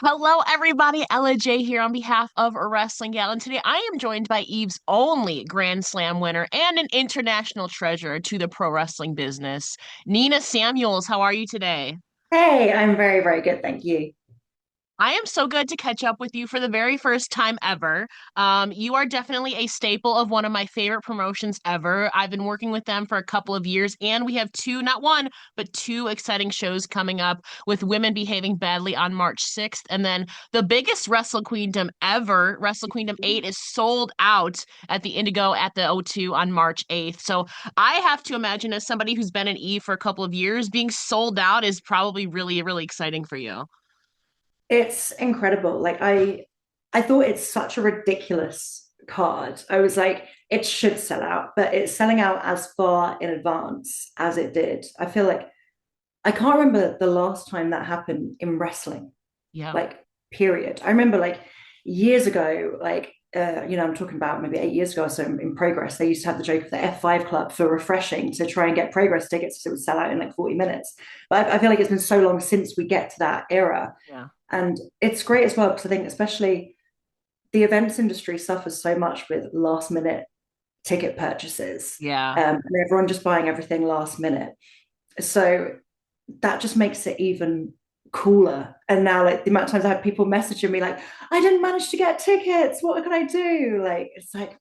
Hello, everybody. Ella J here on behalf of Wrestling Gal, and today I am joined by Eve's only Grand Slam winner and an international treasure to the pro wrestling business, Nina Samuels. How are you today? Hey, I'm very, very good, thank you. I am so good to catch up with you for the very first time ever. You are definitely a staple of one of my favorite promotions ever. I've been working with them for a couple of years, and we have two, not one, but two exciting shows coming up with women behaving badly on March 6th. And then the biggest Wrestle Queendom ever, Wrestle Queendom 8, is sold out at the Indigo at the O2 on March 8th. So I have to imagine, as somebody who's been an E for a couple of years, being sold out is probably really, really exciting for you. It's incredible. I thought it's such a ridiculous card. I was like, it should sell out, but it's selling out as far in advance as it did. I feel like I can't remember the last time that happened in wrestling, Yeah. like, period. I remember like years ago, I'm talking about maybe 8 years ago or so in Progress, they used to have the joke of the F5 Club for refreshing to try and get Progress tickets so it would sell out in like 40 minutes. But I feel like it's been so long since we get to that era. Yeah. And it's great as well because I think, especially, the events industry suffers so much with last minute ticket purchases, Yeah. and everyone just buying everything last minute. So that just makes it even cooler. And now, like, the amount of times I have people messaging me like, I didn't manage to get tickets. What can I do? Like, it's like,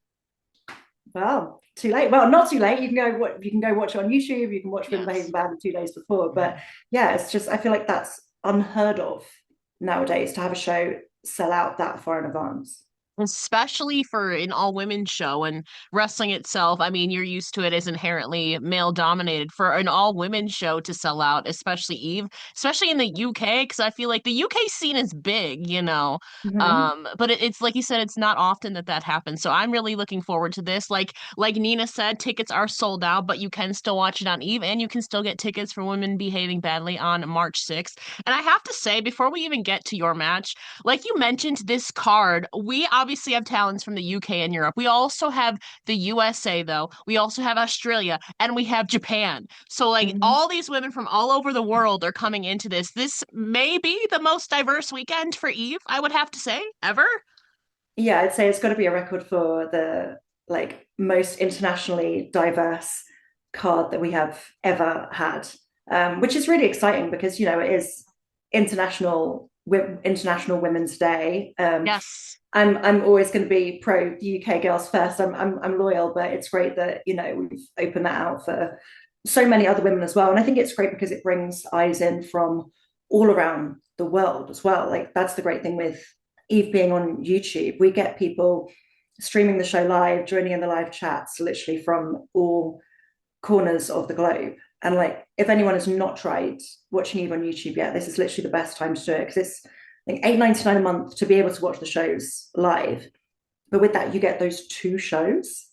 well, too late. Well, not too late. You can go watch it on YouTube. You can watch Women Behaving Yes. Badly 2 days before. But Mhm. yeah, it's just, I feel like that's unheard of nowadays to have a show sell out that far in advance. Especially for an all women show and wrestling itself. I mean, you're used to it as inherently male dominated. For an all women show to sell out, especially Eve, especially in the UK, because I feel like the UK scene is big, you know. Mm-hmm. But it's like you said, it's not often that that happens. So I'm really looking forward to this. Like Nina said, tickets are sold out, but you can still watch it on Eve, and you can still get tickets for Women Behaving Badly on March 6th. And I have to say, before we even get to your match, like you mentioned, this card, we obviously have talents from the UK and Europe. We also have the USA, though. We also have Australia and we have Japan. So, like, Mm-hmm. all these women from all over the world are coming into this. This may be the most diverse weekend for Eve, I would have to say, ever. Yeah, I'd say it's got to be a record for the, like, most internationally diverse card that we have ever had, which is really exciting because it is International Women's Day. Yes. I'm always going to be pro UK girls first. I'm loyal, but it's great that we've opened that out for so many other women as well. And I think it's great because it brings eyes in from all around the world as well. Like, that's the great thing with Eve being on YouTube. We get people streaming the show live, joining in the live chats, literally from all corners of the globe. And, like, if anyone has not tried watching Eve on YouTube yet, this is literally the best time to do it because it's like $8.99 a month to be able to watch the shows live. But with that, you get those two shows,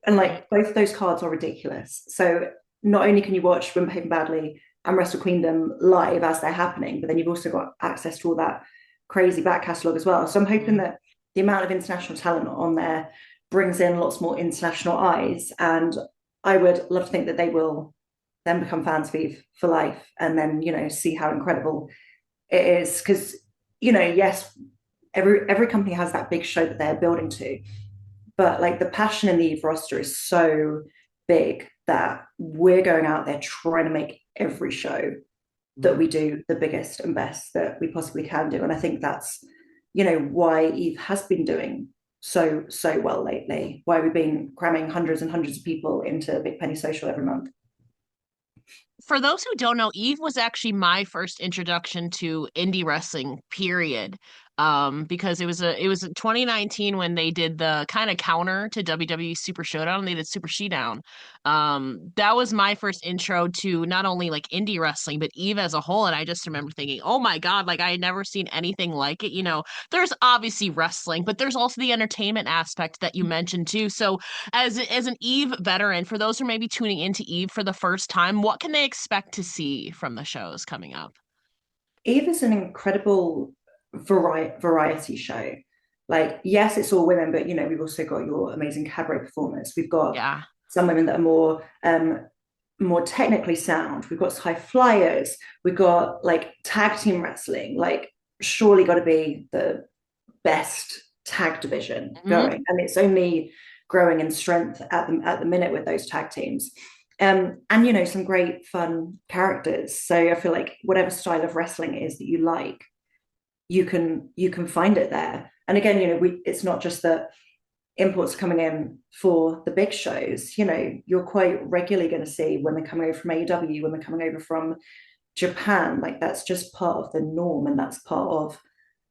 and, Right. like, both those cards are ridiculous. So not only can you watch Women Behaving Badly and Wrestle Queendom live as they're happening, but then you've also got access to all that crazy back catalogue as well. So I'm hoping Mhm. that the amount of international talent on there brings in lots more international eyes. And I would love to think that they will then become fans of Eve for life and then, see how incredible it is. Because, yes, every company has that big show that they're building to, but, like, the passion in the Eve roster is so big that we're going out there trying to make every show that we do the biggest and best that we possibly can do. And I think that's, why Eve has been doing so well lately, why we've been cramming hundreds and hundreds of people into Big Penny Social every month. For those who don't know, Eve was actually my first introduction to indie wrestling, period. Because it was 2019 when they did the kind of counter to WWE Super Showdown. They did Super Showdown. That was my first intro to not only like indie wrestling, but Eve as a whole. And I just remember thinking, oh my God, like I had never seen anything like it. You know, there's obviously wrestling, but there's also the entertainment aspect that you mentioned too. So as an Eve veteran, for those who may be tuning into Eve for the first time, what can they expect to see from the shows coming up? Eve is an incredible variety show. Like, yes, it's all women, but we've also got your amazing cabaret performers. We've got Yeah. some women that are more technically sound. We've got high flyers. We've got, like, tag team wrestling. Like, surely got to be the best tag division Hmm. going, and it's only growing in strength at the minute with those tag teams. And some great fun characters. So I feel like whatever style of wrestling it is that you like, you can find it there. And again, it's not just that imports coming in for the big shows. You're quite regularly going to see women coming over from AEW, women coming over from Japan. Like that's just part of the norm, and that's part of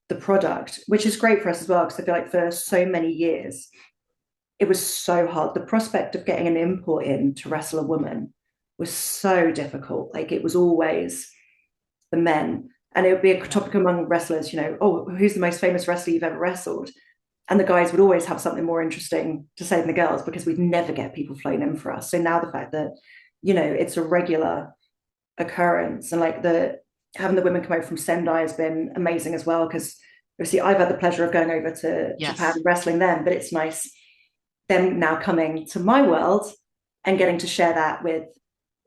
the product, which is great for us as well, because I feel like for so many years it was so hard. The prospect of getting an import in to wrestle a woman was so difficult. Like it was always the men. And it would be a Yeah. topic among wrestlers, oh, who's the most famous wrestler you've ever wrestled? And the guys would always have something more interesting to say than the girls, because we'd never get people flown in for us. So now the fact that, it's a regular occurrence, and like the having the women come over from Sendai has been amazing as well, because obviously I've had the pleasure of going over to Japan Yes. wrestling them, but it's nice them now coming to my world and getting to share that with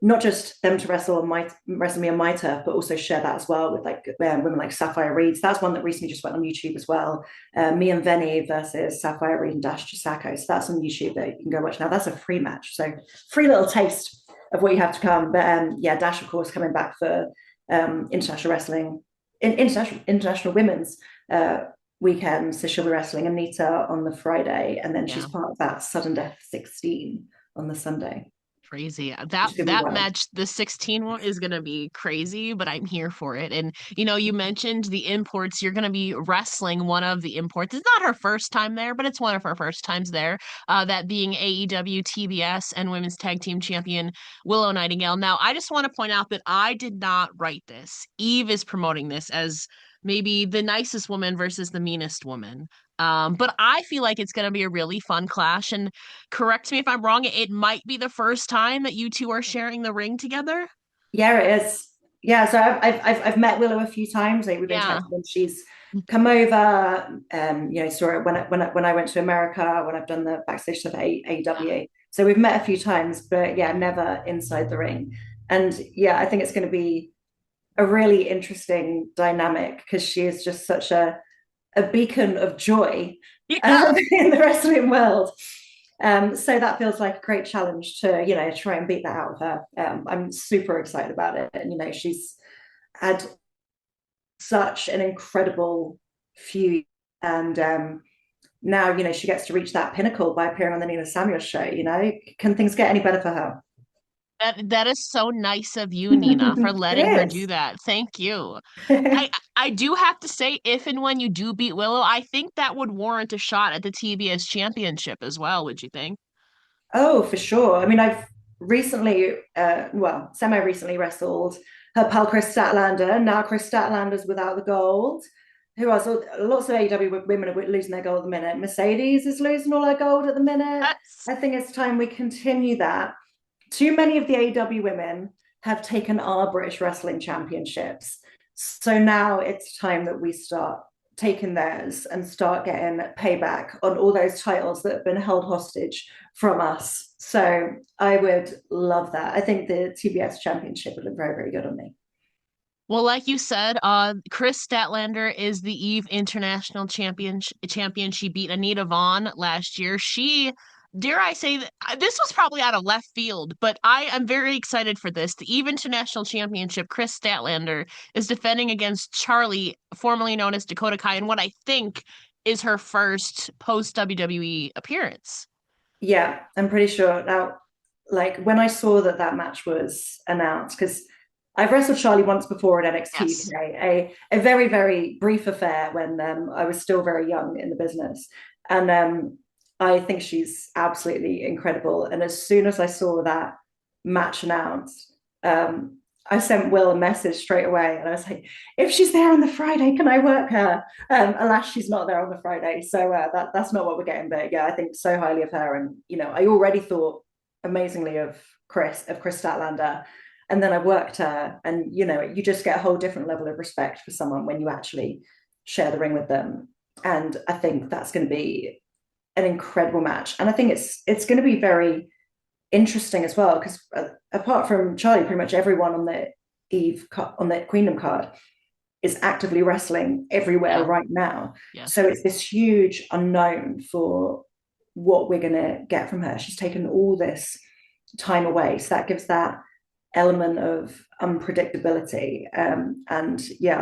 not just them to wrestle me on my turf, but also share that as well with like women like Sapphire Reed. That's one that recently just went on YouTube as well. Me and Venny versus Sapphire Reed and Dash Chisako. So that's on YouTube that you can go watch now. That's a free match, so free little taste of what you have to come. But yeah, Dash of course coming back for international wrestling, international women's weekend. So she'll be wrestling Anita on the Friday, and then she's Yeah. part of that Sudden Death 16 on the Sunday, Crazy. which That is going to be that wild. match, the 16 one, is gonna be crazy, but I'm here for it. And you mentioned the imports. You're gonna be wrestling one of the imports. It's not her first time there, but it's one of her first times there. That being AEW, TBS, and Women's Tag Team Champion Willow Nightingale. Now, I just want to point out that I did not write this. Eve is promoting this as maybe the nicest woman versus the meanest woman. But I feel like it's going to be a really fun clash. And correct me if I'm wrong, it might be the first time that you two are sharing the ring together. Yeah, it is. Yeah, so I've met Willow a few times. Like, we've Yeah. interacted, and she's come over. Saw her when I went to America, when I've done the backstage stuff at AEW. So we've met a few times, but yeah, never inside the ring. And yeah, I think it's going to be a really interesting dynamic, because she is just such a beacon of joy Yeah. in the wrestling world. So that feels like a great challenge to, try and beat that out of her. I'm super excited about it. And, she's had such an incredible few. And now, she gets to reach that pinnacle by appearing on the Nina Samuels show. Can things get any better for her? That is so nice of you, Nina, for It letting her do is. that. Thank you. I do have to say, if and when you do beat Willow, I think that would warrant a shot at the TBS championship as well, would you think? Oh, for sure. I mean, I've recently, semi-recently wrestled her pal Chris Statlander. Now Chris Statlander's without the gold. Who else? Lots of AEW women are losing their gold at the minute. Mercedes is losing all her gold at the minute. That's I think it's time we continue that. Too many of the AEW women have taken our British Wrestling Championships. So now it's time that we start taking theirs and start getting payback on all those titles that have been held hostage from us. So I would love that. I think the TBS Championship would look very, very good on me. Well, like you said, Chris Statlander is the Eve International Champion. She beat Anita Vaughn last year. Dare I say that this was probably out of left field, but I am very excited for this. The Eve International Championship, Chris Statlander is defending against Charlie, formerly known as Dakota Kai, in what I think is her first post WWE appearance. Yeah, I'm pretty sure. Now, like when I saw that match was announced, because I've wrestled Charlie once before at NXT Yes. UK, a very, very brief affair when I was still very young in the business. And I think she's absolutely incredible. And as soon as I saw that match announced, I sent Will a message straight away, and I was like, if she's there on the Friday, can I work her? Alas, she's not there on the Friday, so that's not what we're getting. But yeah, I think so highly of her, and I already thought amazingly of Chris Statlander, and then I worked her, and you just get a whole different level of respect for someone when you actually share the ring with them, and I think that's going to be an incredible match, and I think it's going to be very interesting as well, because apart from Charlie, pretty much everyone on the Queendom card is actively wrestling everywhere Yeah. right now. So Yes. it's this huge unknown for what we're going to get from her. She's taken all this time away. So that gives that element of unpredictability. And yeah,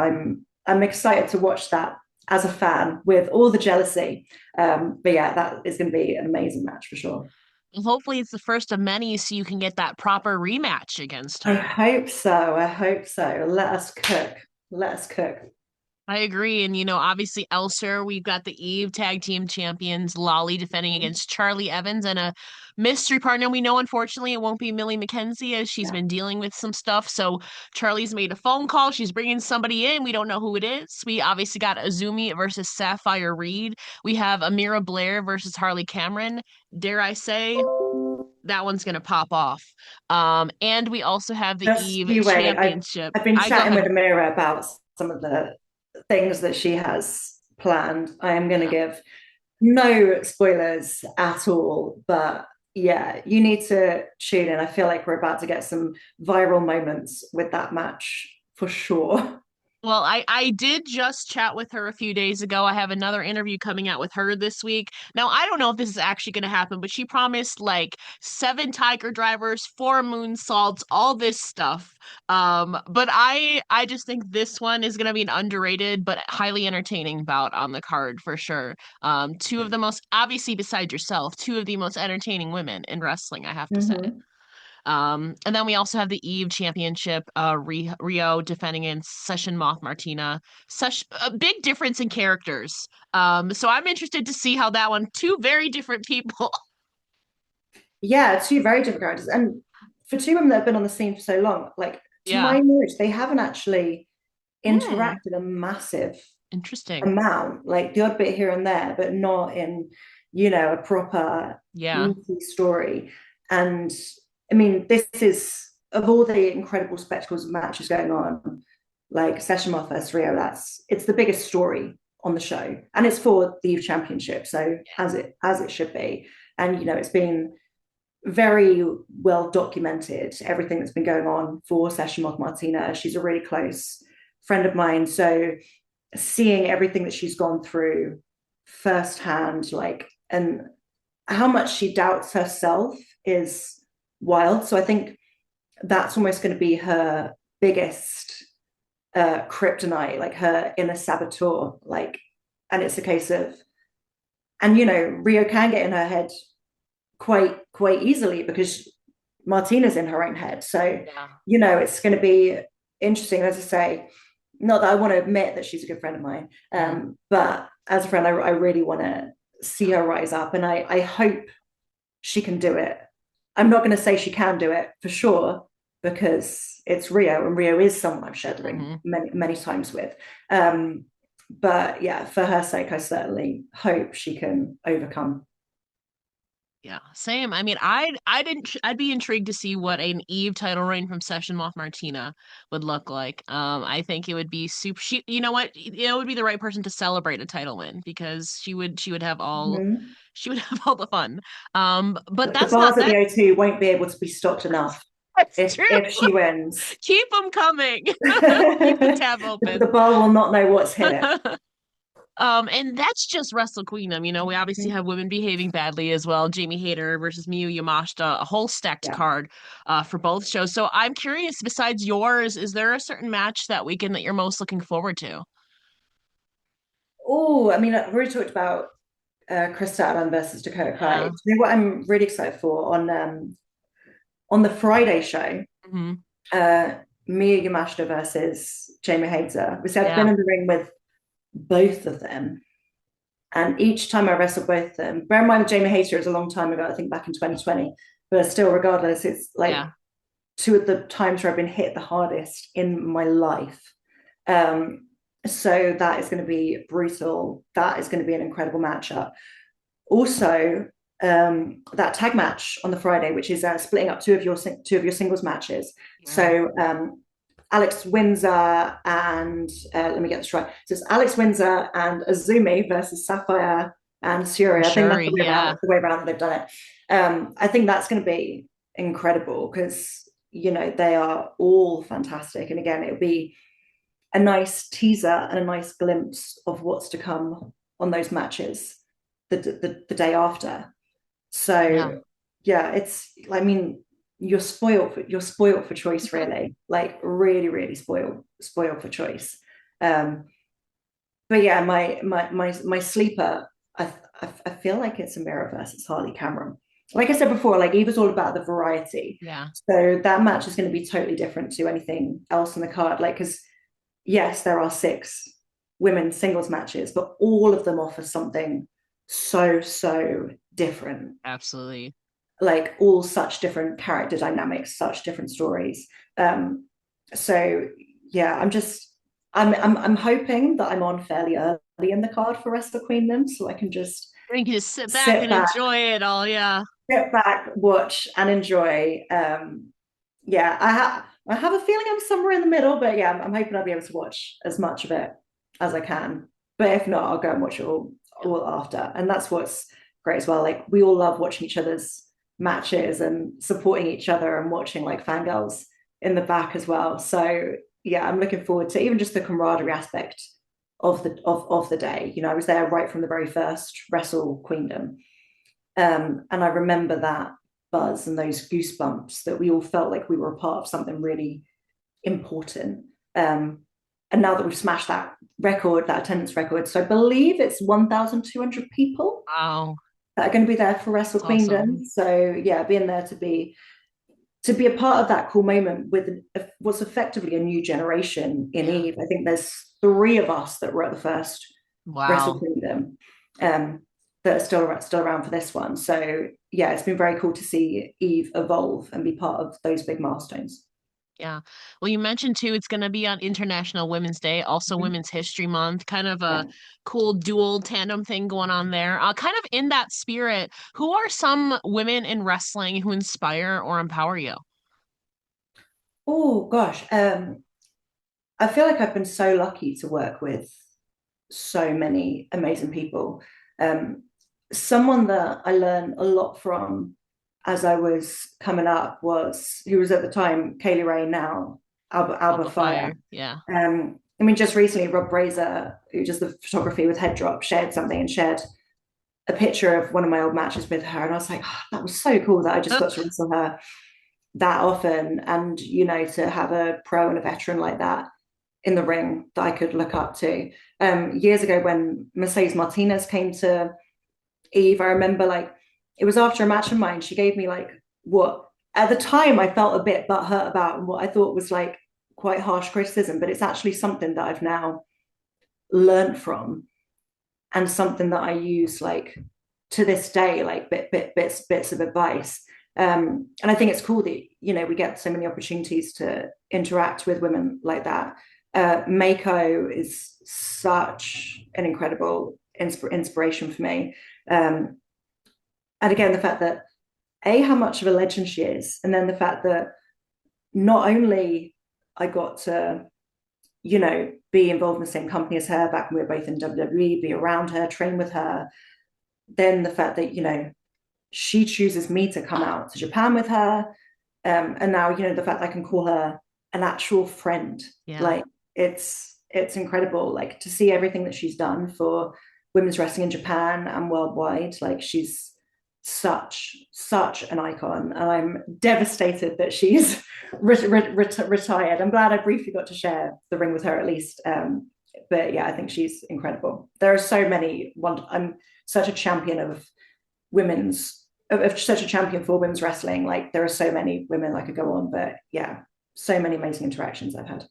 I'm excited to watch that as a fan with all the jealousy. But yeah, that is going to be an amazing match for sure. Hopefully it's the first of many so you can get that proper rematch against I her. hope so. I hope so. Let us cook. Let us cook. I agree. And, obviously elsewhere, we've got the Eve Tag Team Champions, Lolly defending against Charlie Evans and a mystery partner. We know, unfortunately, it won't be Millie McKenzie as she's Yeah. been dealing with some stuff. So Charlie's made a phone call. She's bringing somebody in. We don't know who it is. We obviously got Azumi versus Sapphire Reed. We have Amira Blair versus Harley Cameron. Dare I say, that one's going to pop off. And we also have the Just Eve you wait. Championship. I've been I go chatting with ahead. Amira about some of the things that she has planned. I am going to Yeah. give no spoilers at all, but yeah, you need to tune in. I feel like we're about to get some viral moments with that match for sure. Well, I did just chat with her a few days ago. I have another interview coming out with her this week. Now, I don't know if this is actually going to happen, but she promised like 7 tiger drivers, 4 moonsaults, all this stuff. But I just think this one is going to be an underrated but highly entertaining bout on the card for sure. Two of the most, obviously besides yourself, two of the most entertaining women in wrestling, I have to say. Mm-hmm. And then we also have the Eve Championship, Rio defending against Session Moth Martina. Such a big difference in characters. So I'm interested to see how that one, two very different people. Yeah, two very different characters. And for two women that have been on the scene for so long, like to Yeah. my knowledge, they haven't actually Hmm. interacted a massive Interesting. amount, like the odd bit here and there, but not in, a proper Yeah. meaty story. And I mean, this is of all the incredible spectacles of matches going on, like Session Moth versus Rio, it's the biggest story on the show. And it's for the youth championship, so as it should be. And it's been very well documented, everything that's been going on for Session Moth Martina. She's a really close friend of mine. So seeing everything that she's gone through firsthand, like, and how much she doubts herself is wild. So I think that's almost going to be her biggest kryptonite, like her inner saboteur. Like, and it's a case of, and Rio can get in her head quite easily because Martina's in her own head. So Yeah. it's going to be interesting, as I say. Not that I want to admit that she's a good friend of mine, Mhm. but as a friend, I really want to see her rise up, and I hope she can do it. I'm not going to say she can do it for sure because it's Rio, and Rio is someone I've shared the ring Mhm. many times with. Um, but yeah, for her sake, I certainly hope she can overcome. Yeah, same. I mean, I'd be intrigued to see what an Eve title reign from Session Moth Martina would look like. I think it would be super. You know what? It would be the right person to celebrate a title win because she would have all Mm-hmm. she would have all the fun. But The that's not bars at that. the O2 won't be able to be stocked enough That's if true. she wins. Keep them coming. Keep the tab The open. bar will not know what's hit it. And that's just Wrestle Queendom. We obviously have women behaving badly as well. Jamie Hayter versus Miyu Yamashita, a whole stacked Yeah. card for both shows. So I'm curious, besides yours, is there a certain match that weekend that you're most looking forward to? Oh, I mean, I've already talked about Krista Allen versus Dakota Kai. Yeah. Do you know what I'm really excited for on the Friday show? Hmm. Uh, Miyu Yamashita versus Jamie Hayter. We said I've been Yeah. in the ring with both of them, and each time I wrestled both of them, bear in mind Jamie Hayter is a long time ago, I think back in 2020, but still, regardless, it's like Yeah. two of the times where I've been hit the hardest in my life. Um, so that is going to be brutal. That is going to be an incredible matchup. Also, that tag match on the Friday, which is splitting up two of your singles matches. Yeah. So Alex Windsor and let me get this right. So it's Alex Windsor and Azumi versus Sapphire and Suri. I think that's Shuri. Yeah. the way around that they've done it. I think that's going to be incredible because they are all fantastic. And again, it'll be a nice teaser and a nice glimpse of what's to come on those matches the day after. Yeah. So yeah, it's, I mean, you're spoiled for choice, really. Like really, really spoiled for choice. Um, but yeah, my sleeper, I feel like it's a mirror versus Harley Cameron. Like I said before, like Eva's all about the variety. Yeah. So that match is going to be totally different to anything else in the card. Like, because yes, there are six women's singles matches, but all of them offer something so different. Absolutely. Like all such different character dynamics, such different stories. Um, so yeah, I'm hoping that I'm on fairly early in the card for Wrestle Queendom, so I can just And you can just sit back sit and back, enjoy it all. Yeah. watch, and enjoy. Yeah, I have a feeling I'm somewhere in the middle, but yeah, I'm hoping I'll be able to watch as much of it as I can. But if not, I'll go and watch it all after. And that's what's great as well. Like we all love watching each other's matches and supporting each other and watching like fangirls in the back as well. So yeah, I'm looking forward to even just the camaraderie aspect of the day. You know, I was there right from the very first Wrestle Queendom. And I remember that buzz and those goosebumps that we all felt like we were a part of something really important. And now that we've smashed that record, that attendance record, so I believe it's 1,200 people Wow. that are going to be there for Wrestle That's Queendom. awesome. So yeah, being there to be a part of that cool moment with what's effectively a new generation in Yeah. Eve. I think there's three of us that were at the first Wrestle Wow. Queendom, um, that are still around for this one. So yeah, it's been very cool to see Eve evolve and be part of those big milestones. Yeah. Well, you mentioned too, it's going to be on International Women's Day, also Mm-hmm. Women's History Month, kind of a Yeah. cool dual tandem thing going on there. Kind of in that spirit, who are some women in wrestling who inspire or empower you? Oh gosh, I feel like I've been so lucky to work with so many amazing people. Um, Someone that I learned a lot from as I was coming up was who was at the time Kaylee Ray, now Alba Alpha Fire. Fire. Yeah. I mean, just recently, Rob Brazer, who does the photography with Head Drop, shared something and shared a picture of one of my old matches with her, and I was like, oh, that was so cool that I just got to wrestle her that often, and you know, to have a pro and a veteran like that in the ring that I could look up to. Years ago, when Mercedes Martinez came to Eve, I remember like it was after a match of mine. She gave me like what at the time I felt a bit butthurt about, and what I thought was like quite harsh criticism, but it's actually something that I've now learned from, and something that I use like to this day, like bits of advice. And I think it's cool that you know we get so many opportunities to interact with women like that. Meiko is such an incredible inspiration for me. Um, and again, the fact that how much of a legend she is, and then the fact that not only I got to, you know, be involved in the same company as her back when we were both in WWE, be around her, train with her, then the fact that, you know, she chooses me to come out to Japan with her. And now, you know, the fact that I can call her an actual friend, Yeah. like it's incredible, like to see everything that she's done for women's wrestling in Japan and worldwide. Like she's such an icon, and I'm devastated that she's retired. I'm glad I briefly got to share the ring with her at least. But yeah, I think she's incredible. There are so many. I'm such a champion of women's of such a champion for women's wrestling. Like there are so many women I could go on, but yeah, so many amazing interactions I've had.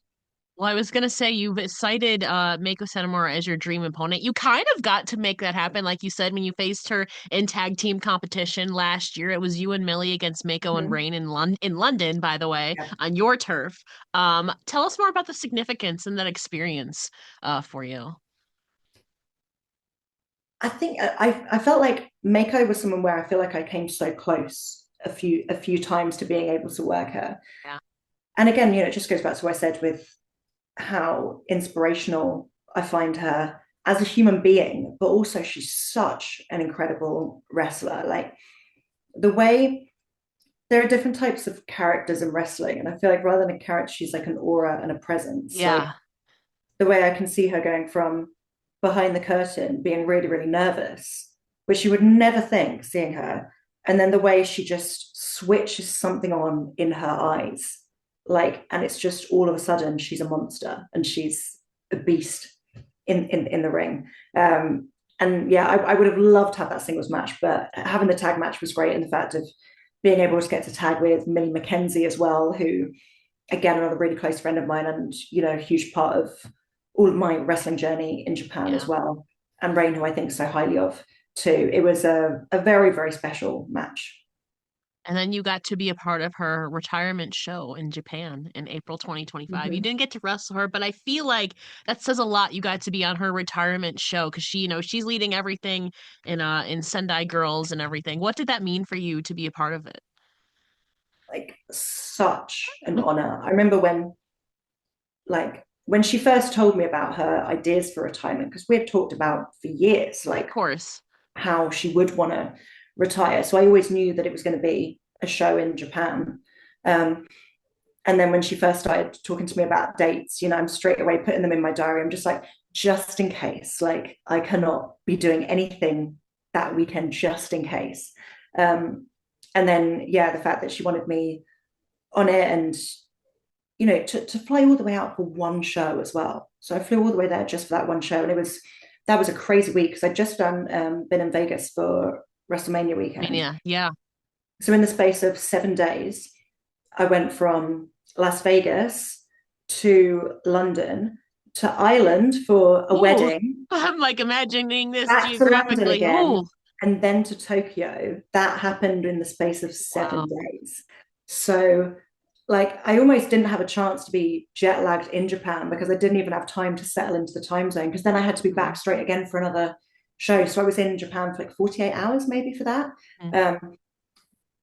Well, I was gonna say you've cited Meiko Satomura as your dream opponent. You kind of got to make that happen, like you said, when you faced her in tag team competition last year. It was you and Millie against Meiko and Mm-hmm. Rain in London, by the way, Yeah. on your turf. Tell us more about the significance and that experience for you. I think I felt like Mako was someone where I feel like I came so close a few times to being able to work her. Yeah. And again, you know, it just goes back to what I said with how inspirational I find her as a human being, but also she's such an incredible wrestler. Like the way there are different types of characters in wrestling, and I feel like rather than a character, she's like an aura and a presence. Like Yeah. the way I can see her going from behind the curtain being really, really nervous, which you would never think seeing her. And then the way she just switches something on in her eyes, like, and it's just all of a sudden she's a monster and she's a beast in the ring. And yeah, I would have loved to have that singles match, but having the tag match was great. And the fact of being able to get to tag with Millie McKenzie as well, who, again, another really close friend of mine, and a huge part of all of my wrestling journey in Japan as Yeah. well. And Rain, who I think so highly of too. It was a very, very special match. And then you got to be a part of her retirement show in Japan in April 2025. You Mm-hmm. didn't get to wrestle her, but I feel like that says a lot. You got to be on her retirement show because she, she's leading everything in Sendai Girls and everything. What did that mean for you to be a part of it? Like, such an honor. I remember when she first told me about her ideas for retirement, because we had talked about for years, Of like course. how she would want to retire. So I always knew that it was going to be a show in Japan. Um, and then when she first started talking to me about dates, I'm straight away putting them in my diary. I'm just like, just in case, like I cannot be doing anything that weekend just in case. And then, yeah, the fact that she wanted me on it, and to fly all the way out for one show as well. So I flew all the way there just for that one show, and that was a crazy week because I'd just been in Vegas for WrestleMania weekend. Mania. Yeah. So in the space of 7 days, I went from Las Vegas to London to Ireland for a Ooh, wedding, I'm like imagining this back to London geographically. Ooh, again, and then to Tokyo. That happened in the space of seven wow. days. So, like, I almost didn't have a chance to be jet lagged in Japan because I didn't even have time to settle into the time zone, because then I had to be back Mhm. straight again for another show. So I was in Japan for like 48 hours maybe for that. Mhm.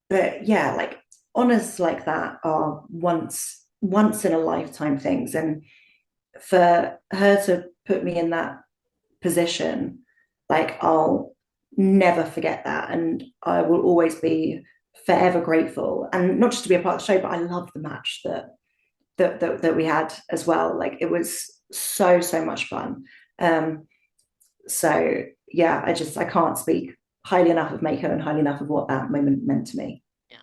But yeah, like, honors like that are once in a lifetime things. And for her to put me in that position, like, I'll never forget that, and I will always be forever grateful. And not just to be a part of the show, but I love the match that we had as well. Like, it was so much fun. So yeah, I can't speak highly enough of Meiko and highly enough of what that moment meant to me. Yeah.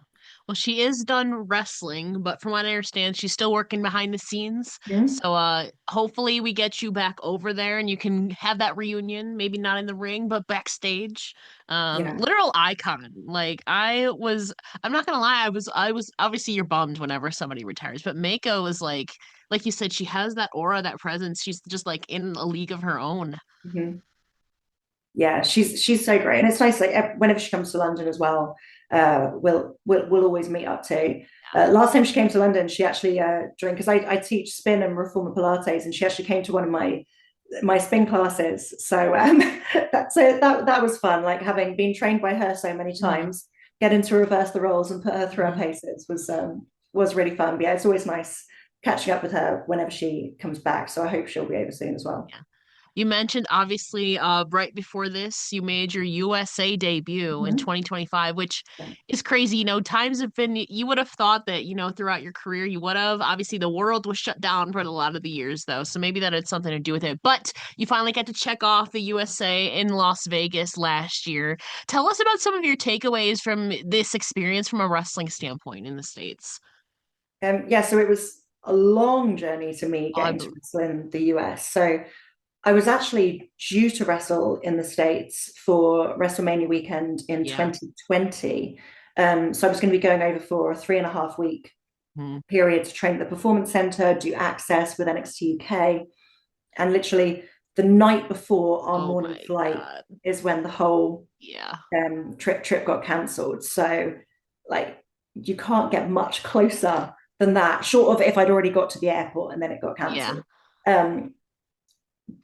Well, she is done wrestling, but from what I understand, she's still working behind the scenes. Mm-hmm. So hopefully we get you back over there and you can have that reunion, maybe not in the ring, but backstage. Yeah. Literal icon. Like I'm not gonna lie, I was obviously you're bummed whenever somebody retires, but Mako is like you said, she has that aura, that presence. She's just like in a league of her own. Mm-hmm. Yeah, she's so great, and it's nice. Like, whenever she comes to London as well, we'll always meet up too. Last time she came to London, she actually joined, because I teach spin and reformer Pilates, and she actually came to one of my spin classes. So that was fun. Like, having been trained by her so many Mhm. times, getting to reverse the roles and put her through her Mhm. paces was really fun. But yeah, it's always nice catching up with her whenever she comes back. So I hope she'll be over soon as well. Yeah. You mentioned obviously right before this, you made your USA debut in Mm-hmm. 2025, which Yeah. is crazy. Times have been, you would have thought that, throughout your career, you would have. Obviously, the world was shut down for a lot of the years, though. So maybe that had something to do with it. But you finally got to check off the USA in Las Vegas last year. Tell us about some of your takeaways from this experience from a wrestling standpoint in the States. Yeah, so it was a long journey to me Oh, getting to wrestle in the US. So I was actually due to wrestle in the States for WrestleMania weekend in yeah. 2020. So I was going to be going over for a 3.5 week Mhm. period to train at the Performance Center, do access with NXT UK. And literally the night before our Oh morning my flight God. is when the whole Yeah. trip got cancelled. So, like, you can't get much closer than that, short of if I'd already got to the airport and then it got Yeah. cancelled. Um,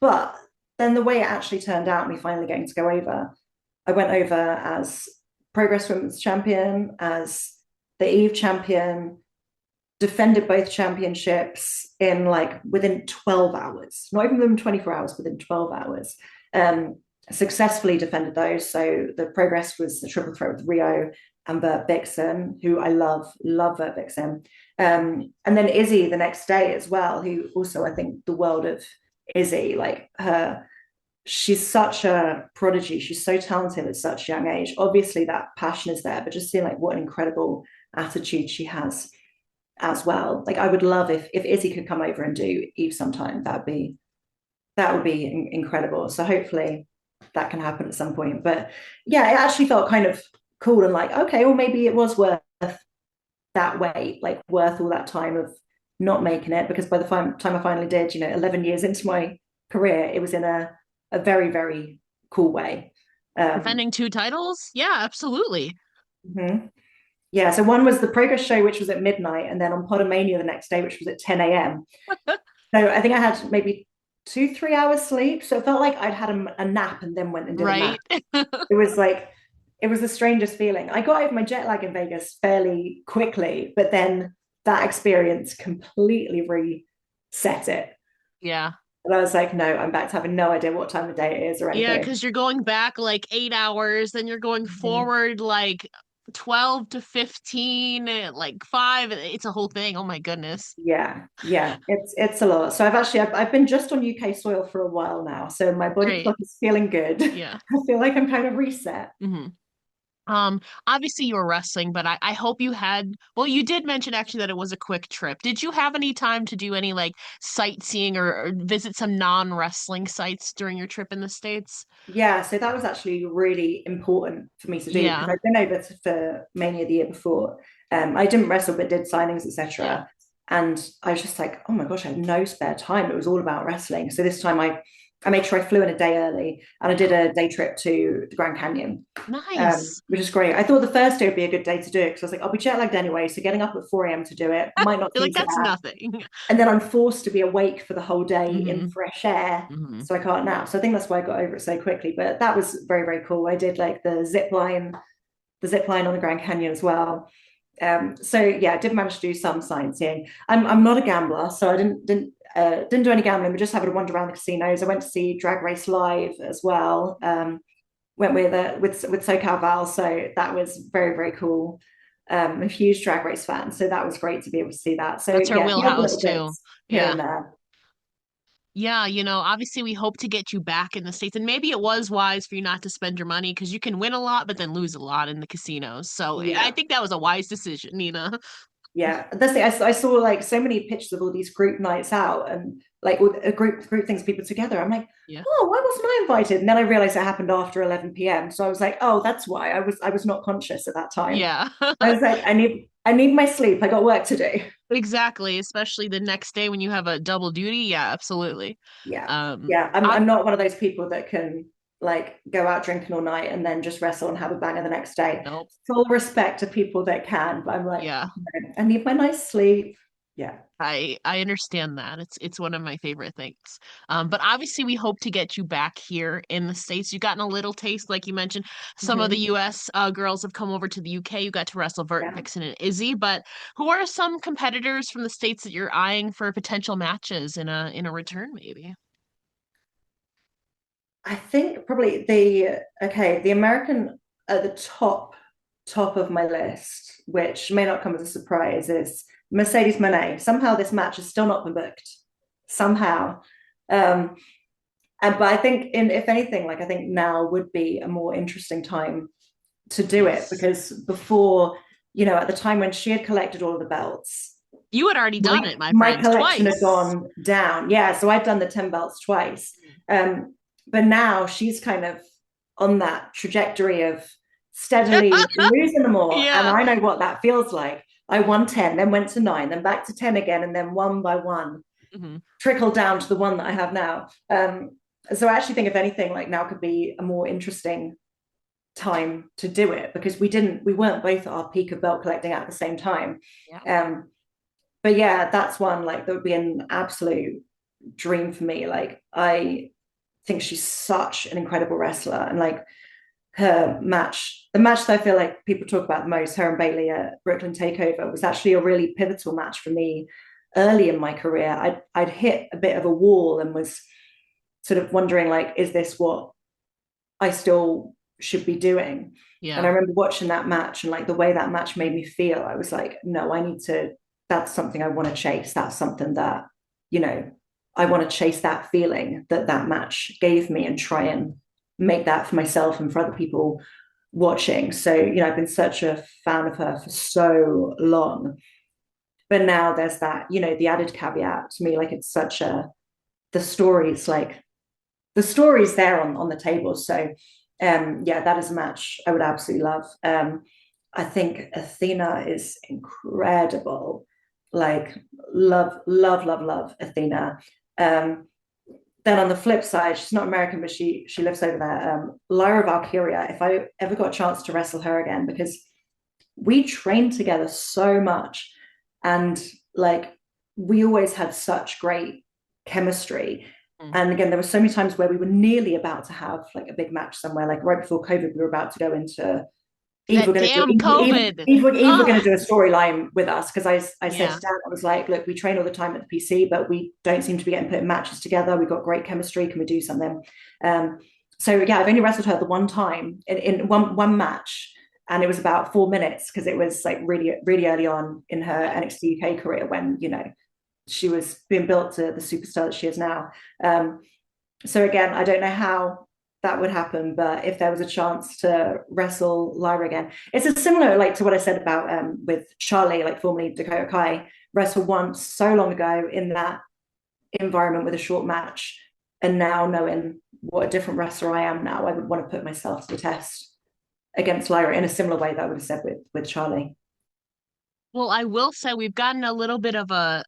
but then the way it actually turned out, me finally getting to go over, I went over as Progress Women's Champion, as the Eve Champion, defended both championships in, like, within 12 hours, not even within 24 hours, within 12 hours. Um, Successfully defended those. So the Progress was the triple threat with Rio and Bert Vixen, who I love Bert Vixen. And then Izzy the next day as well, who also, I think, the world of Izzy, like her, she's such a prodigy. She's so talented at such a young age. Obviously, that passion is there, but just seeing like what an incredible attitude she has as well. Like I would love if Izzy could come over and do Eve sometime. That would be incredible. So hopefully that can happen at some point. But yeah, it actually felt kind of cool and like, okay, well maybe it was worth that wait, like worth all that time of not making it, because by the time I finally did, 11 years into my career, it was in a very, very cool way. Um, Defending two titles? Yeah, absolutely. mhm. Yeah, so one was the Progress show, which was at midnight, and then on Podomania the next day, which was at 10 a.m. So I think I had maybe 2, 3 hours sleep. So it felt like I'd had a nap and then went and did a match. Right? It was like, it was the strangest feeling. I got over my jet lag in Vegas fairly quickly, but then that experience completely reset it. Yeah. And I was like, no, I'm back to having no idea what time of day it is or Yeah, anything. because you're going back like 8 hours, then you're going Mhm. forward like 12 to 15, like five. It's a whole thing. Oh my goodness. Yeah, it's a lot. So I've been just on UK soil for a while now. So my body Great. clock is feeling good. Yeah. I feel like I'm kind of reset. hmm Obviously you were wrestling, but I hope you had, well, you did mention actually that it was a quick trip. Did you have any time to do any like sightseeing or visit some non-wrestling sites during your trip in the States? Yeah, so that was actually really important for me to do because Yeah. I'd been over for Mania the year before. I didn't wrestle, but did signings, Yeah. etc. And I was just like, oh my gosh, I had no spare time. It was all about wrestling. So this time I made sure I flew in a day early and I did a day trip to the Grand Canyon, Nice. which is great. I thought the first day would be a good day to do it because I was like, I'll be jet lagged anyway. So getting up at 4 a.m. to do it might not You're seem like, so that's bad. nothing. And then I'm forced to be awake for the whole day in hmm fresh air, hmm so I can't nap. So I think that's why I got over it so quickly. But that was very, very cool. I did like the zip line on the Grand Canyon as well. So yeah, I did manage to do some sightseeing. I'm not a gambler, so I didn't do any gambling, but just having to wander around the casinos. I went to see Drag Race live as well. Went with SoCal Val, so that was very, very cool. I'm a huge Drag Race fan, so that was great to be able to see that. So That's her yeah, the other wheelhouse little too. bits here Yeah. and there. Yeah, obviously we hope to get you back in the States. And maybe it was wise for you not to spend your money because you can win a lot, but then lose a lot in the casinos. So I Yeah, think that was a wise decision, Nina. yeah. That's the I saw like so many pictures of all these group nights out and like all a group things people together. I'm like, Yeah. oh, why wasn't I invited? And then I realized it happened after 11 p.m. So I was like, oh, that's why I was not conscious at that time. Yeah. I was like, I need my sleep. I got work to do. Exactly. Especially the next day when you have a double duty. Yeah, absolutely. Yeah, Um, yeah. I'm I, I'm not one of those people that can like go out drinking all night and then just wrestle and have a banger the next day. nope. Full respect to people that can, but I'm like, Yeah. no, I need my nice sleep. Yeah. I understand that. It's one of my favorite things. But obviously we hope to get you back here in the States. You've gotten a little taste, like you mentioned. Some of the Mhm. US girls have come over to the UK. You got to wrestle Vert, Yeah. Vixen, and Izzy. But who are some competitors from the States that you're eyeing for potential matches in a return, maybe? I think probably the American at the top of my list, which may not come as a surprise, is Mercedes Mone. Somehow this match has still not been booked. Somehow. Um, but I think in if anything, like I think now would be a more interesting time to do it Yes. because before, at the time when she had collected all of the belts, You had already done my it, my my friend, collection had twice. gone down. Yeah, so I'd done the 10 belts twice. But now she's kind of on that trajectory of steadily losing them all. And Yeah. I know what that feels like. I won 10, then went to 9, then back to 10 again, and then one by one hmm trickled down to the one that I have now. So I actually think, if anything, like now could be a more interesting time to do it because we weren't both at our peak of belt collecting at the same time. Yeah. Um, but yeah, that's one like that would be an absolute dream for me. Like I think she's such an incredible wrestler, and like the match that I feel like people talk about the most, her and Bailey at Brooklyn Takeover, was actually a really pivotal match for me early in my career. I'd hit a bit of a wall and was sort of wondering like, is this what I still should be doing? And I Yeah. remember watching that match and like the way that match made me feel, I was like, no, I need to, that's something I want to chase. That's something that, you know, I want to chase that feeling that that match gave me and try and make that for myself and for other people watching. So, I've been such a fan of her for so long. But now there's that, the added caveat to me, like it's such a, the story's like, the story's there on the table. So, yeah, that is a match I would absolutely love. I think Athena is incredible. Like, love, love, love, love Athena. Um, then on the flip side, she's not American, but she lives over there. Lyra Valkyria, if I ever got a chance to wrestle her again, because we trained together so much, and like we always had such great chemistry. Mm. And again, there were so many times where we were nearly about to have like a big match somewhere, like right before COVID, we were about to go into Eve were That going to do damn COVID. Eve were going to Oh, do a storyline with us, because I said yeah. to Dan, I was like, look, we train all the time at the PC, but we don't seem to be getting put in matches together. We've got great chemistry. Can we do something? Um, so yeah, I've only wrestled her the one time in one match, and it was about 4 minutes because it was like really really early on in her NXT UK career when she was being built to the superstar that she is now. So again, I don't know how that would happen, but if there was a chance to wrestle Lyra again, it's a similar like to what I said about with Charlie, like formerly Dakota Kai, wrestle once so long ago in that environment with a short match, and now knowing what a different wrestler I am now, I would want to put myself to the test against Lyra in a similar way that I would have said with Charlie. Well, I will say we've gotten a little bit of a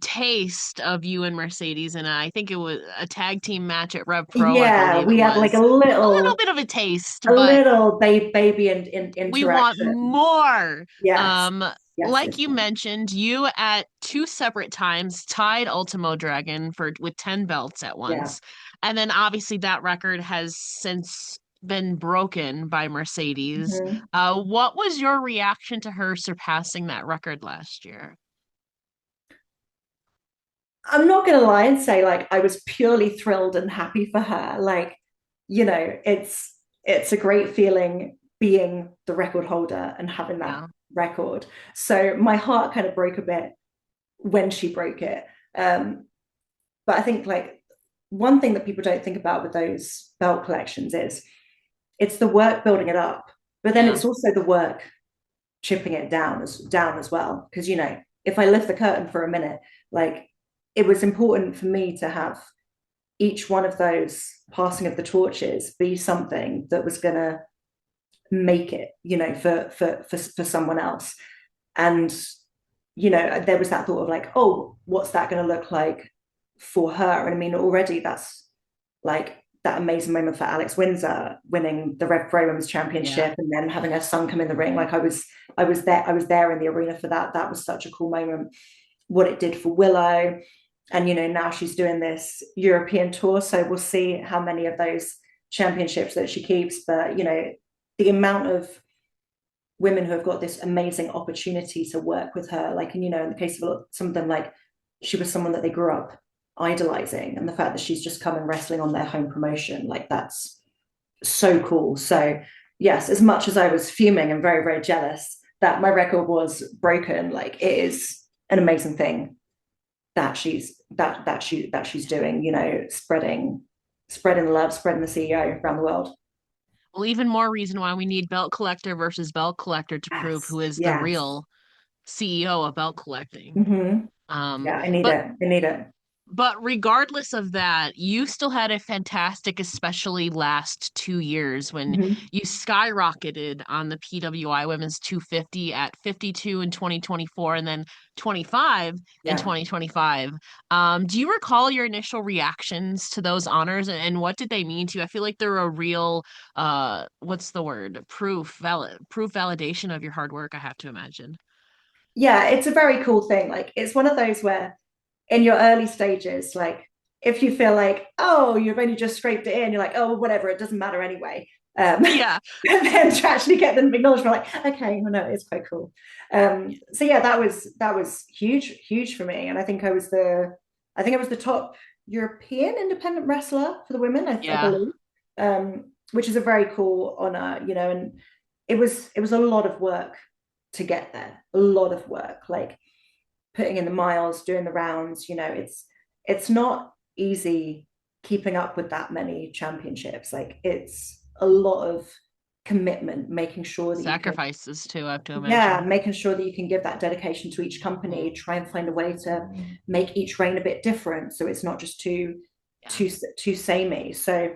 taste of you and Mercedes, and I think it was a tag team match at Rev Pro, I Yeah, believe it we had like was. A little bit of a taste, but baby and we want interaction. more. Yes, Um, yes, like yes, you mentioned, you at two separate times tied Ultimo Dragon for with 10 belts at yeah. once. And then obviously that record has since been broken by Mercedes. Mm-hmm. What was your reaction to her surpassing that record last year? I'm not going to lie and say like I was purely thrilled and happy for her. Like, it's a great feeling being the record holder and having that Yeah. record. So my heart kind of broke a bit when she broke it. But I think like one thing that people don't think about with those belt collections is it's the work building it up, but then Yeah. it's also the work chipping it down as well. Because if I lift the curtain for a minute, like it was important for me to have each one of those passing of the torches be something that was going to make it, for someone else. And there was that thought of like, oh, what's that going to look like for her? And I mean, already that's like that amazing moment for Alex Windsor winning the Rev Pro Women's Yeah. Championship and then having her son come in the ring. Like I was there in the arena for that. That was such a cool moment. What it did for Willow, and now she's doing this European tour, so we'll see how many of those championships that she keeps. But the amount of women who have got this amazing opportunity to work with her, like, and in the case of some of them, like she was someone that they grew up idolizing, and the fact that she's just come and wrestling on their home promotion, like that's so cool. So yes, as much as I was fuming and very very jealous that my record was broken, like it is an amazing thing that she's doing, spreading the love, spreading the CEO around the world. Well, even more reason why we need belt collector versus belt collector to prove Yes, who is the yes. real CEO of belt collecting. Mm-hmm. Um, Yeah, I need but it. I need it. But regardless of that, you still had a fantastic, especially last 2 years when Mm-hmm. you skyrocketed on the PWI Women's 250 at 52 in 2024 and then 25 in Yeah. 2025. Do you recall your initial reactions to those honors and what did they mean to you? I feel like they're a real, what's the word? Proof validation of your hard work, I have to imagine. Yeah, it's a very cool thing. Like it's one of those where in your early stages, like if you feel like, oh, you've only just scraped it in, you're like, oh, whatever, it doesn't matter anyway. Yeah. And then to actually get them acknowledged, like, okay, no, it's quite cool. So yeah, that was huge, huge for me. And I think I was the top European independent wrestler for the women, I Yeah. believe, which is a very cool honor, and it was a lot of work to get there, a lot of work, like putting in the miles, doing the rounds. it's not easy keeping up with that many championships. Like it's a lot of commitment, making sure that you can, Sacrifices too, I have to yeah, imagine. making sure that you can give that dedication to each company, Mhm. try and find a way to make each reign a bit different so it's not just Yeah. too samey. So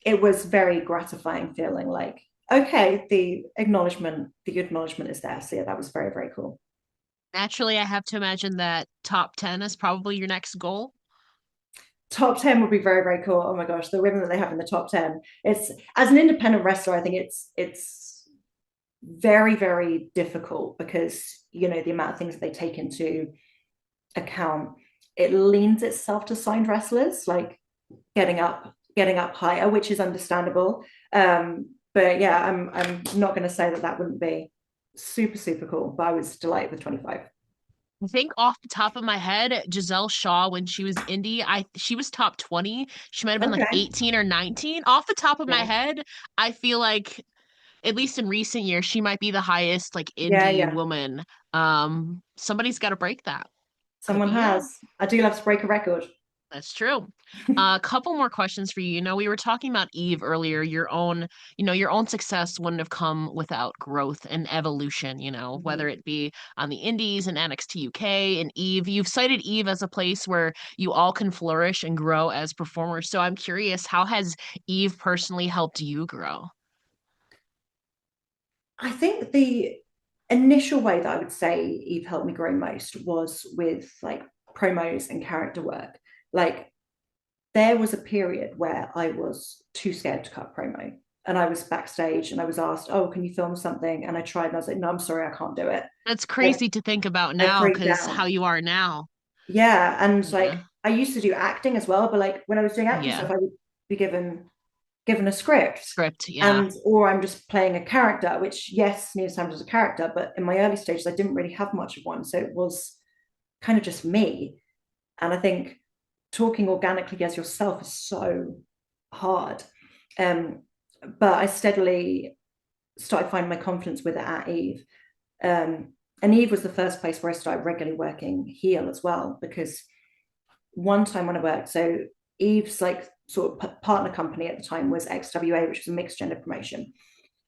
it was very gratifying feeling like, okay, the acknowledgement is there. So yeah, that was very, very cool. Naturally, I have to imagine that top 10 is probably your next goal. Top 10 would be very, very cool. Oh my gosh, the women that they have in the top 10. It's, as an independent wrestler, I think it's very, very difficult because the amount of things that they take into account. It leans itself to signed wrestlers, like getting up higher, which is understandable. But yeah, I'm not going to say that that wouldn't be super, super cool, but I was delighted with 25. I think off the top of my head, Giselle Shaw, when she was indie, she was top 20. She might have been like Okay. 18 or 19. Off the top of my Yeah. head, I feel like, at least in recent years, she might be the highest like Yeah, indie yeah. woman. Somebody's got to break that. Could Someone be you. has. I do love to break a record. That's true. A couple more questions for you. You know, we were talking about Eve earlier. Your own success wouldn't have come without growth and evolution, whether Mhm. it be on the Indies and NXT UK and Eve. You've cited Eve as a place where you all can flourish and grow as performers. So I'm curious, how has Eve personally helped you grow? I think the initial way that I would say Eve helped me grow most was with like promos and character work. Like there was a period where I was too scared to cut promo. And I was backstage and I was asked, oh, can you film something? And I tried and I was like, no, I'm sorry, I can't do it. That's Like crazy to think about I now freaked because how out. you are now. Yeah. And Yeah. like I used to do acting as well, but like when I was doing acting Yeah. stuff, I would be given a script Script. Yeah. and or I'm just playing a character, which yes, Nina Sanders is a character, but in my early stages, I didn't really have much of one. So it was kind of just me. And I think talking organically as yourself is so hard. Um, but I steadily started finding my confidence with it at Eve. And Eve was the first place where I started regularly working heel as well, because one time when I worked, so Eve's like sort of partner company at the time was XWA, which was a mixed gender promotion.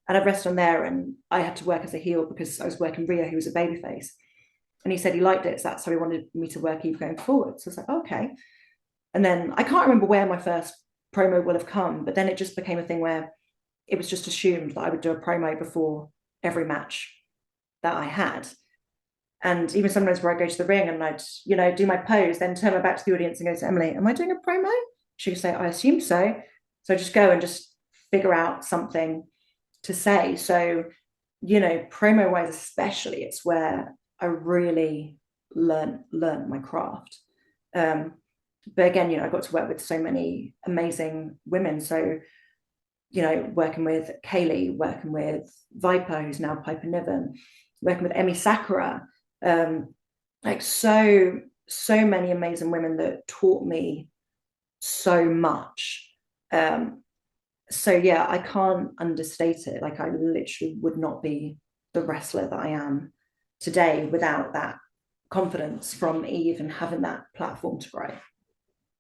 And I rested on there and I had to work as a heel because I was working Rio, who was a babyface. And he said he liked it. So that's how he wanted me to work Eve going forward. So I was like, okay. And then I can't remember where my first promo will have come, but then it just became a thing where it was just assumed that I would do a promo before every match that I had. And even sometimes where I go to the ring and I'd, do my pose, then turn my back to the audience and go to Emily, am I doing a promo? She could say, I assume so. So I just go and just figure out something to say. So, promo wise, especially, it's where I really learn my craft. Um, but again, I got to work with so many amazing women. So, working with Kaylee, working with Viper, who's now Piper Niven, working with Emmy Sakura, um, like so many amazing women that taught me so much. So yeah, I can't understate it. Like I literally would not be the wrestler that I am today without that confidence from Eve and having that platform to grow.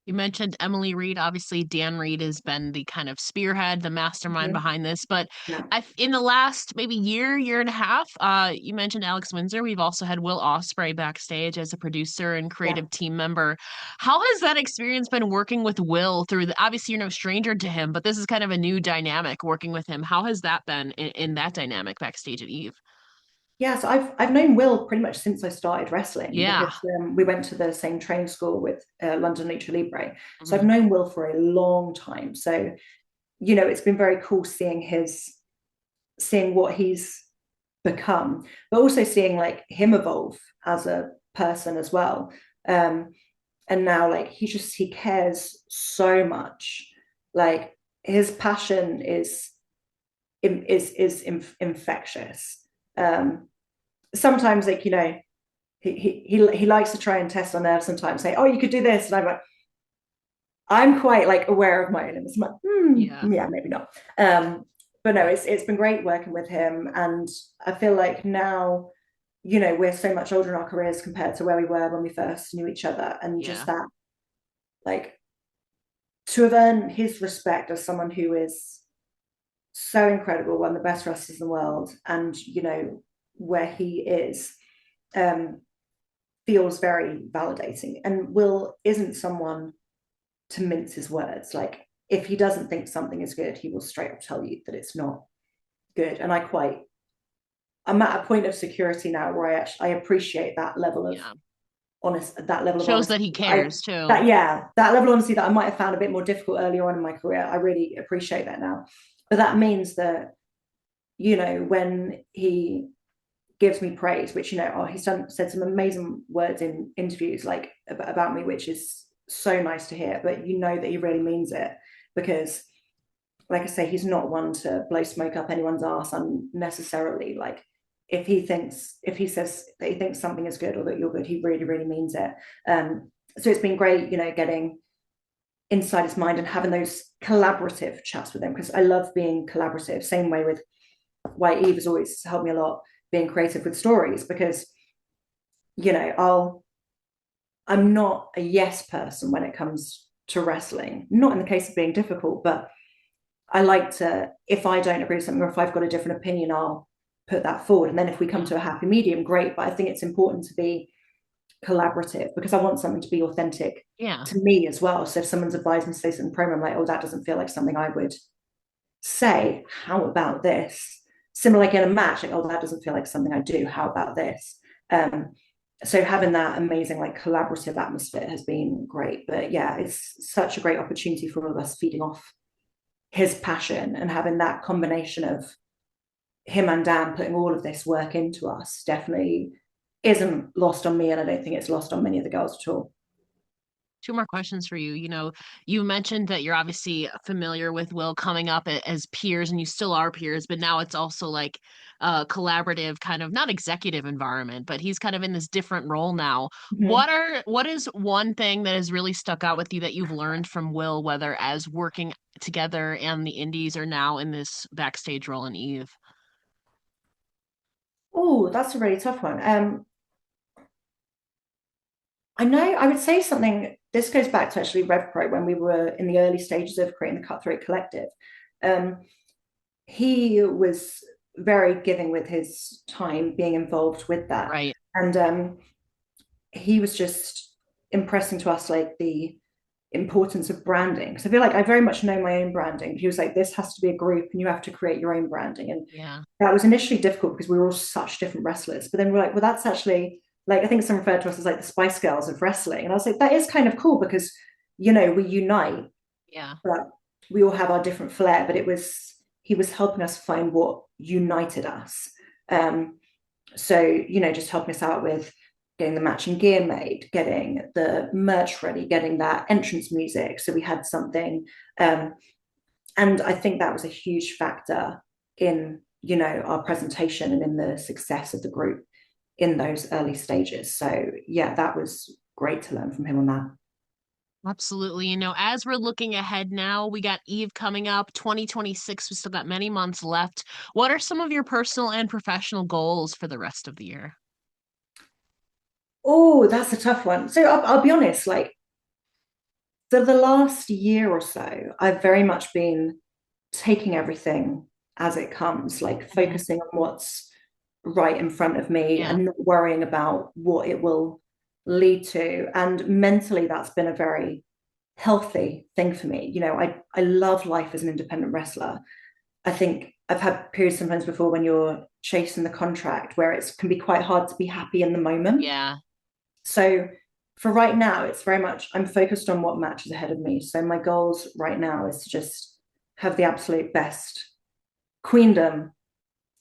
You mentioned Emily Reed. Obviously, Dan Reed has been the kind of spearhead, the mastermind Mm-hmm. behind this. But Yeah, in the last maybe year and a half, you mentioned Alex Windsor. We've also had Will Ospreay backstage as a producer and yeah. creative team member. How has that experience been working with Will through obviously you're no stranger to him, but this is kind of a new dynamic working with him. How has that been in that dynamic backstage at Eve? Yeah, so I've known Will pretty much since I started wrestling Yeah. because we went to the same training school with London Lucha Libre. So I've Mhm. known Will for a long time. So it's been very cool seeing what he's become, but also seeing like him evolve as a person as well. Um, and now like he cares so much. Like his passion is infectious. Sometimes like he likes to try and test on nerves sometimes, say, oh, you could do this, and I'm quite like aware of my own limits. I'm like, Yeah. yeah, maybe not. But no, it's been great working with him, and I feel like now, we're so much older in our careers compared to where we were when we first knew each other, and just Yeah. that like to have earned his respect as someone who is so incredible, one of the best wrestlers in the world, and where he is, um, feels very validating. And Will isn't someone to mince his words. Like if he doesn't think something is good, he will straight up tell you that it's not good. And I'm at a point of security now where I appreciate that level of Yeah. that level of Shows honesty. that he I cares too. that yeah, that level of honesty that I might have found a bit more difficult earlier on in my career. I really appreciate that now. But that means that, when he gives me praise, which, he's said some amazing words in interviews like about me, which is so nice to hear, but that he really means it, because like I say, he's not one to blow smoke up anyone's ass unnecessarily. Like if he says that he thinks something is good or that you're good, he really, really means it. So it's been great, getting inside his mind and having those collaborative chats with him, because I love being collaborative. Same way with why Eve has always helped me a lot, being creative with stories, because I'm not a yes person when it comes to wrestling. Not in the case of being difficult, but I like to, if I don't agree with something or if I've got a different opinion, I'll put that forward. And then if we come Yeah. to a happy medium, great. But I think it's important to be collaborative, because I want something to be authentic Yeah. to me as well. So if someone's advised me to say something promo, I'm like, oh, that doesn't feel like something I would say. How about this? Similar like in a match, like, oh, that doesn't feel like something I do. How about this? Um, so having that amazing like collaborative atmosphere has been great. But yeah, it's such a great opportunity for all of us, feeding off his passion and having that combination of him and Dan putting all of this work into us definitely isn't lost on me, and I don't think it's lost on many of the girls at all. Two more questions for you. You mentioned that you're obviously familiar with Will coming up as peers, and you still are peers, but now it's also like a collaborative kind of not executive environment, but he's kind of in this different role now. Mm-hmm. What is one thing that has really stuck out with you that you've learned from Will, whether as working together and the indies or now in this backstage role in Eve? Oh, that's a really tough one. I know I would say something. This goes back to actually RevPro, when we were in the early stages of creating the Cutthroat Collective. Um, he was very giving with his time, being involved with that, Right. and he was just impressing to us like the importance of branding. Because I feel like I very much know my own branding. He was like, this has to be a group and you have to create your own branding. And Yeah. that was initially difficult because we were all such different wrestlers. But then we're like, well, that's actually like, I think some referred to us as like the Spice Girls of wrestling. And I was like, that is kind of cool because, we unite, Yeah. but we all have our different flair. But he was helping us find what united us. Um, so, just helping us out with getting the matching gear made, getting the merch ready, getting that entrance music. So we had something. Um, and I think that was a huge factor in, our presentation and in the success of the group in those early stages. So yeah, that was great to learn from him on that. Absolutely. As we're looking ahead now, we got Eve coming up, 2026. We still got many months left. What are some of your personal and professional goals for the rest of the year? Oh, that's a tough one. So I'll be honest, like for the last year or so, I've very much been taking everything as it comes, like Mhm. focusing on what's right in front of me Yeah. and not worrying about what it will lead to. And mentally, that's been a very healthy thing for me. I love life as an independent wrestler. I think I've had periods sometimes before when you're chasing the contract where it can be quite hard to be happy in the moment. Yeah. So for right now, it's very much I'm focused on what matches ahead of me. So my goals right now is to just have the absolute best queendom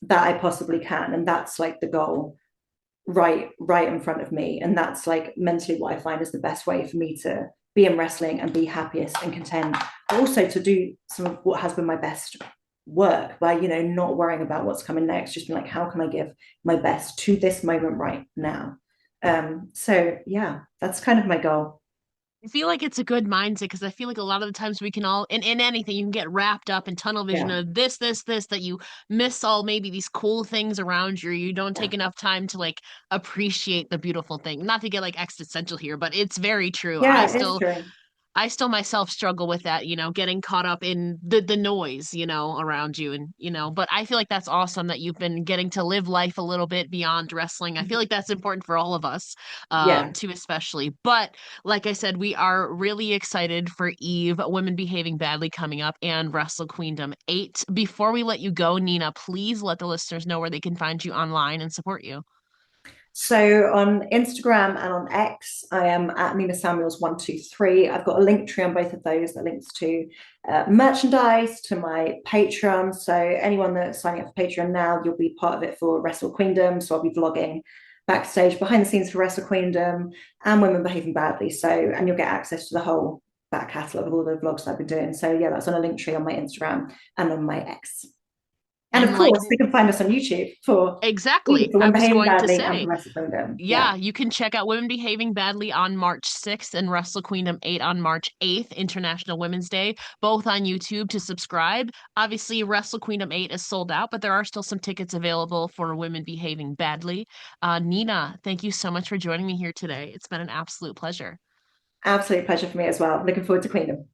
that I possibly can. And that's like the goal right in front of me. And that's like mentally what I find is the best way for me to be in wrestling and be happiest and content. But also to do some of what has been my best work by, not worrying about what's coming next, just being like, how can I give my best to this moment right now? So yeah, that's kind of my goal. I feel like it's a good mindset because I feel like a lot of the times we can all, in anything, you can get wrapped up in tunnel vision Yeah. of this, that you miss all maybe these cool things around you. You don't Yeah. take enough time to like appreciate the beautiful thing. Not to get like existential here, but it's very true. Yeah, it's true. I still myself struggle with that, getting caught up in the noise, around you and, but I feel like that's awesome that you've been getting to live life a little bit beyond wrestling. I feel like that's important for all of us, Yeah. too, especially. But like I said, we are really excited for Eve, Women Behaving Badly coming up and Wrestle Queendom 8. Before we let you go, Nina, please let the listeners know where they can find you online and support you. So on Instagram and on X, I am at Nina Samuels 123. I've got a link tree on both of those that links to merchandise, to my Patreon. So anyone that's signing up for Patreon now, you'll be part of it for Wrestle Queendom. So I'll be vlogging backstage behind the scenes for Wrestle Queendom and Women Behaving Badly. So, and you'll get access to the whole back catalogue of all the vlogs that I've been doing. So yeah, that's on a link tree on my Instagram and on my X. And of And like course, they can find us on YouTube for exactly, I Women was Behaving going to Badly and for say, Wrestle Queendom. Yeah. yeah, you can check out Women Behaving Badly on March 6th and Wrestle Queendom 8 on March 8th, International Women's Day, both on YouTube to subscribe. Obviously, Wrestle Queendom 8 is sold out, but there are still some tickets available for Women Behaving Badly. Nina, thank you so much for joining me here today. It's been an absolute pleasure. Absolute pleasure for me as well. Looking forward to Queendom.